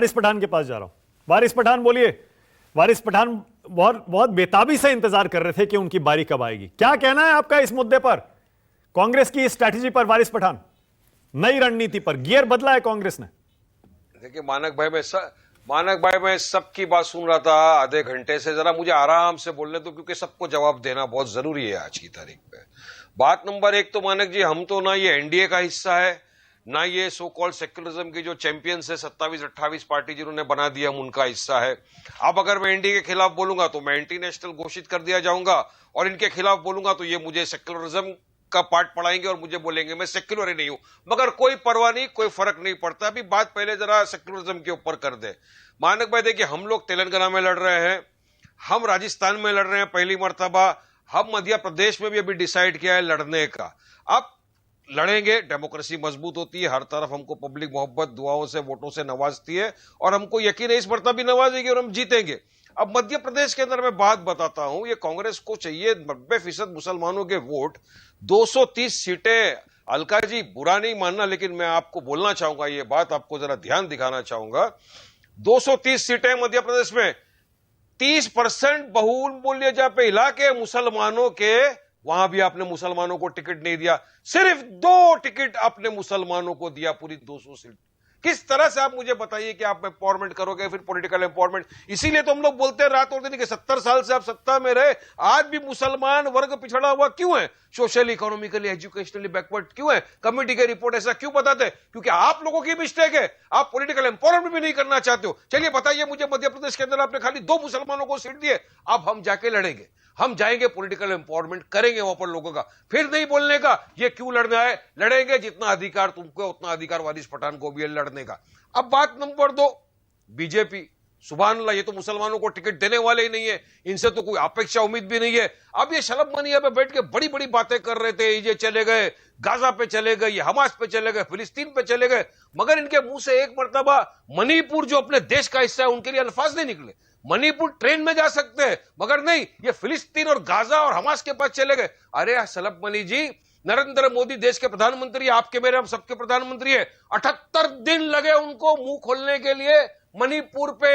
वारिस पठान के पास जा रहा हूं। वारिस पठान बोलिए। वारिस पठान बहुत बहुत बेताबी से इंतजार कर रहे थे कि उनकी बारी कब आएगी। क्या कहना है आपका इस मुद्दे पर, कांग्रेस की स्ट्रैटेजी पर? वारिस पठान, नई रणनीति पर गियर बदला है कांग्रेस ने। देखिए मानक भाई, मैं सबकी बात सुन रहा था आधे घंटे से। जरा मुझे आराम से बोलने दो, क्योंकि सबको जवाब देना बहुत जरूरी है आज की तारीख पे। बात नंबर एक तो मानक जी, हम तो ना ये एनडीए का हिस्सा है, ना ये सो कॉल्ड सेक्युलरिज्म की जो चैंपियंस है 27-28 पार्टी जिन्होंने बना दिया, हम उनका हिस्सा है। अब अगर मैं एनडीए के खिलाफ बोलूंगा तो मैं एंटी नेशनल घोषित कर दिया जाऊंगा, और इनके खिलाफ बोलूंगा तो ये मुझे सेक्युलरिज्म का पार्ट पढ़ाएंगे और मुझे बोलेंगे मैं सेक्युलर ही नहीं हूं। मगर कोई परवाह नहीं, कोई फर्क नहीं पड़ता। अभी बात पहले जरा सेक्युलरिज्म के ऊपर कर दे। मानक भाई देखिए, हम लोग तेलंगाना में लड़ रहे हैं, हम राजस्थान में लड़ रहे हैं पहली मर्तबा, हम मध्य प्रदेश में भी अभी डिसाइड किया है लड़ने का। अब लड़ेंगे, डेमोक्रेसी मजबूत होती है, हर तरफ हमको पब्लिक मोहब्बत दुआओं से वोटों से नवाजती है, और हमको यकीन है इस मर्तबा भी नवाजेगी और हम जीतेंगे। अब मध्य प्रदेश के अंदर मैं बात बताता हूं, ये कांग्रेस को चाहिए 90% मुसलमानों के वोट, 230 सीटें। अलका जी बुरा नहीं मानना, लेकिन मैं आपको बोलना चाहूंगा, ये बात आपको जरा ध्यान दिखाना चाहूंगा। 230 सीटें मध्य प्रदेश में, 30% बहुमूल्य जहां पे इलाके मुसलमानों के, वहां भी आपने मुसलमानों को टिकट नहीं दिया। सिर्फ 2 टिकट आपने मुसलमानों को दिया पूरी 200 सीट। किस तरह से आप मुझे बताइए कि आप एम्पावरमेंट करोगे, फिर पॉलिटिकल एम्पावरमेंट। इसीलिए तो हम लोग बोलते हैं रात और दिन कि 70 साल से आप सत्ता में रहे, आज भी मुसलमान वर्ग पिछड़ा हुआ क्यों है? सोशली, इकोनॉमिकली, एजुकेशनली बैकवर्ड क्यों है? कमेटी की रिपोर्ट ऐसा क्यों बताते हैं? क्योंकि आप लोगों की मिस्टेक है, आप पॉलिटिकल एम्पावरमेंट भी नहीं करना चाहते हो। चलिए बताइए मुझे, मध्य प्रदेश के अंदर आपने खाली 2 मुसलमानों को सीट दिए। अब हम जाके लड़ेंगे, हम जाएंगे, पॉलिटिकल एम्पावरमेंट करेंगे वहां पर लोगों का। फिर नहीं बोलने का ये क्यों लड़ना है, लड़ेंगे। जितना अधिकार तुमको उतना अधिकार वारिस पठान को भी है लड़ने का। अब बात नंबर 2, बीजेपी, सुभान अल्लाह, ये तो मुसलमानों को टिकट देने वाले ही नहीं है, इनसे तो कोई अपेक्षा उम्मीद भी नहीं है। अब ये शलभ मनिया पे बैठ के बड़ी बड़ी बातें कर रहे थे, ये चले गए गाजा पे, चले गए ये हमास पे, चले गए फिलिस्तीन पे, चले गए, मगर इनके मुंह से एक मर्तबा मणिपुर जो अपने देश का हिस्सा है उनके लिए अल्फाज नहीं निकले। मणिपुर ट्रेन में जा सकते हैं, मगर नहीं, ये फिलिस्तीन और गाजा और हमास के पास चले गए। अरे शलभ मनी जी, नरेंद्र मोदी देश के प्रधानमंत्री, आपके मेरे हम सबके प्रधानमंत्री है, 78 दिन लगे उनको मुंह खोलने के लिए। मणिपुर पे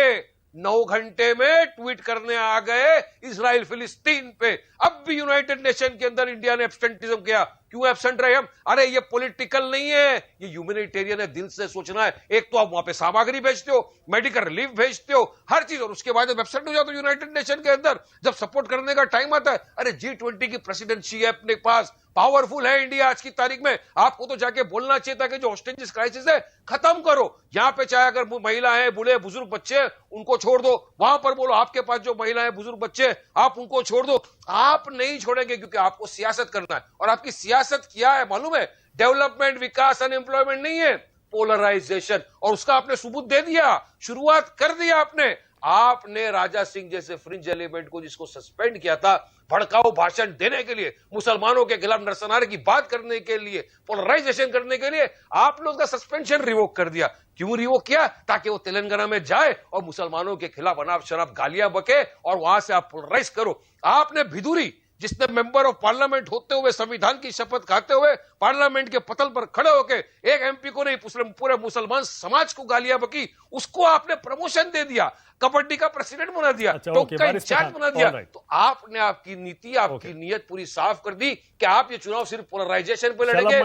9 घंटे में ट्वीट करने आ गए, इजराइल फिलिस्तीन पे। अब भी यूनाइटेड नेशन के अंदर इंडिया ने एब्सेंटिज्म किया। क्यों एब्सेंट रहे हम? अरे ये पॉलिटिकल नहीं है, ये ह्यूमैनिटेरियन है, दिल से सोचना है। एक तो आप वहां पे सामग्री भेजते हो, मेडिकल रिलीफ भेजते हो, हर चीज, और उसके बाद एब्सेंट हो जाते हो यूनाइटेड नेशन के अंदर। जब सपोर्ट करने का टाइम आता है, अरे G20 की प्रेसिडेंसी है अपने पास, पावरफुल है इंडिया आज की तारीख में। आपको तो जाके बोलना चाहिए था कि जो हॉस्टेजेस क्राइसिस है खत्म करो। यहां पे चाहे अगर महिला है, बूढ़े बुजुर्ग बच्चे, उनको छोड़ दो, वहां पर बोलो आपके पास जो महिलाएं बुजुर्ग बच्चे, आप उनको छोड़ दो। आप नहीं छोड़ेंगे, क्योंकि आपको सियासत करना है। और आपकी सियासत क्या है मालूम है? डेवलपमेंट, विकास, अनएम्प्लॉयमेंट नहीं है, पोलराइजेशन। और उसका आपने सबूत दे दिया, शुरुआत कर दिया आपने। आपने राजा सिंह जैसे फ्रिंज एलिमेंट को, जिसको सस्पेंड किया था भड़काऊ भाषण देने के लिए, मुसलमानों के खिलाफ नरसंहार की बात करने के लिए, पोलराइजेशन करने के लिए, आप लोग का सस्पेंशन रिवोक कर दिया। क्यों रिवोक किया? ताकि वो तेलंगाना में जाए और मुसलमानों के खिलाफ अनाप शनाप गालियां बके और वहां से आप पोलराइज करो। आपने भिदुरी, जिसने मेंबर ऑफ पार्लियामेंट होते हुए, संविधान की शपथ खाते हुए, पार्लियामेंट के पटल पर खड़े होकर एक एमपी को नहीं, पूरे मुसलमान समाज को गालियां बकी, उसको आपने प्रमोशन दे दिया, कबड्डी का प्रेसिडेंट बना दिया, टोक का इंचार्ज बना दिया। तो आपने आपकी नीति, आपकी नीयत पूरी साफ कर दी कि आप ये चुनाव सिर्फ पोलराइजेशन पे लड़ेंगे,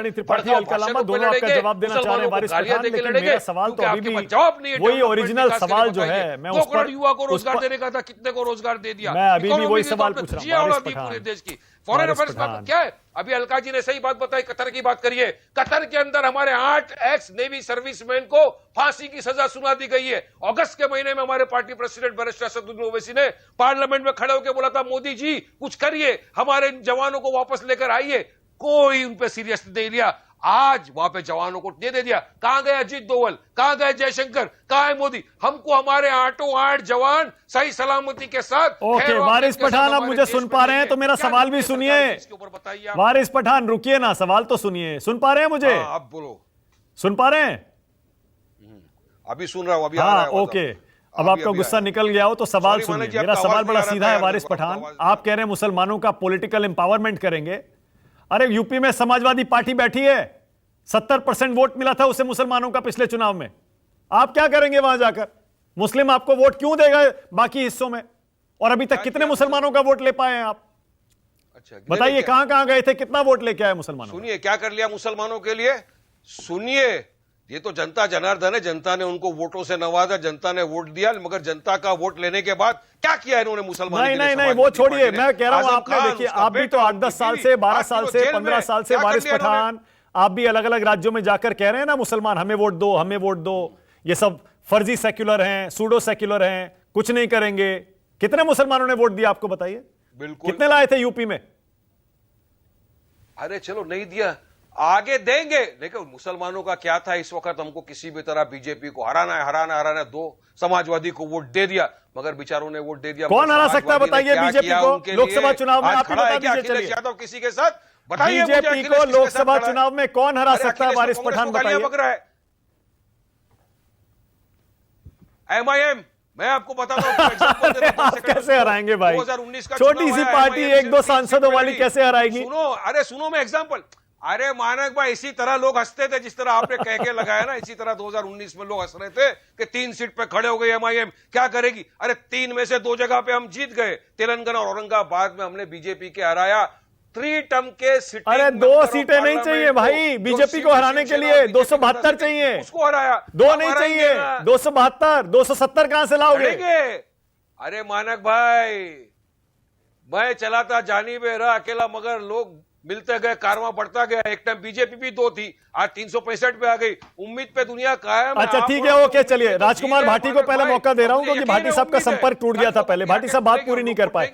दोनों आपका जवाब देना चाह रहे हैं वारिस पठान, लेकिन मेरा सवाल तो अभी भी जवाब नहीं है। वही ओरिजिनल सवाल जो है, मैं 2 करोड़ युवा को रोजगार देने का था, कितने को रोजगार दे दिया? मैं अभी भी वही सवाल पूछ रहा हूं वारिस पठान। देश की फॉरेन अफेयर्स में क्या है? अभी अलका जी ने सही बात बताई, कतर की बात करिए। कतर के अंदर हमारे 8 एक्स नेवी सर्विसमैन को फांसी की सजा सुना दी गई है। अगस्त के महीने में हमारे party president barrister Asaduddin Owaisi ने पार्लियामेंट में खड़े होकर बोला था, मोदी जी कुछ करिए, हमारे जवानों को वापस लेकर आइए। कोई उन पर सीरियस नहीं लिया। आज वहां पे जवानों को दे दिया। कहां गए अजीत डोवल, कहां गए जयशंकर, कहां है मोदी? हमको हमारे 8 जवान सही सलामती के साथ। ओके वारिस पठान, आप मुझे सुन पा रहे हैं तो मेरा सवाल भी सुनिए। वारिस पठान रुकिए ना, सवाल तो सुनिए। सुन पा रहे हैं मुझे? आप बोलो। सुन पा रहे हैं? अभी सुन रहा हूं, अभी हाँ, ओके। अब आपका गुस्सा निकल गया हो तो सवाल सुनिए। मेरा सवाल बड़ा सीधा है वारिस पठान। आप कह रहे हैं मुसलमानों का पॉलिटिकल एम्पावरमेंट करेंगे। अरे यूपी में समाजवादी पार्टी बैठी है, 70% वोट मिला था उसे मुसलमानों का पिछले चुनाव में। आप क्या करेंगे वहां जाकर? मुस्लिम आपको वोट क्यों देगा बाकी हिस्सों में? और अभी तक कितने मुसलमानों का वोट ले पाए हैं आप? अच्छा बताइए, कहां कहां गए थे, कितना वोट लेके आए मुसलमानों? सुनिए क्या कर लिया मुसलमानों के लिए। सुनिए, ये तो जनता जनार्दन है, जनता ने उनको वोटों से नवाजा, जनता ने वोट दिया, मगर जनता का वोट लेने के बाद क्या किया इन्होंने मुसलमानों के लिए? नहीं, वो छोड़िए, मैं कह रहा हूं आपने, देखिए आप भी तो 8-10 साल से, 12 साल से, 15 साल से वारिस पठान, आप भी अलग अलग राज्यों में जाकर कह रहे हैं ना, मुसलमान हमें वोट दो, हमें वोट दो, ये सब फर्जी सेक्युलर हैं, सूडो सेक्युलर हैं, कुछ नहीं करेंगे। कितने मुसलमानों ने वोट दिया आपको बताइए? बिल्कुल। कितने लाए थे यूपी में? अरे चलो नहीं दिया, आगे देंगे, लेकिन मुसलमानों का क्या था इस वक्त? हमको किसी भी तरह बीजेपी को हराना है, हराना है। 2 समाजवादी को वोट दे दिया, मगर बेचारों ने वोट दे दिया। कौन हरा सकता है बताइए बीजेपी को लोकसभा चुनाव में? आप ही बता दीजिए। अखिलेश यादव किसी के साथ बताइए, बीजेपी को लोकसभा चुनाव में कौन हरा सकता है? वारिस पठान बताइए। MIM, मैं आपको बताता हूं आप कैसे हराएंगे भाई? 2019 का छोटी सी पार्टी 1-2 सांसदों वाली कैसे हराएगी? सुनो मैं एग्जांपल। अरे मानक भाई, इसी तरह लोग हंसते थे जिस तरह आपने कह के लगाया ना, इसी तरह 2019 में लोग हंस रहे थे कि 3 सीट पे खड़े हो गए MIM, क्या करेगी? अरे 3 में से 2 जगह पे हम जीत गए, तेलंगाना और औरंगाबाद में हमने बीजेपी के हराया। 3 टर्म के सिटिंग। अरे 2 सीटें नहीं चाहिए भाई बीजेपी को हराने के लिए, 272 चाहिए। उसको हराया, 2 नहीं चाहिए, 272, 270 कहां से लाओगे? अरे मानक भाई, मैं चलाता जानी में रहा अकेला, मगर लोग मिलते गए, कारवां बढ़ता गया। एक टाइम बीजेपी भी 2 थी, आज 365 पे आ गई। उम्मीद पे दुनिया कायम है। अच्छा ठीक है, ओके, चलिए राजकुमार भाटी को पहले मौका दे रहा हूं, क्योंकि भाटी साहब का संपर्क टूट गया था पहले। भाटी साहब बात पूरी नहीं कर पाए।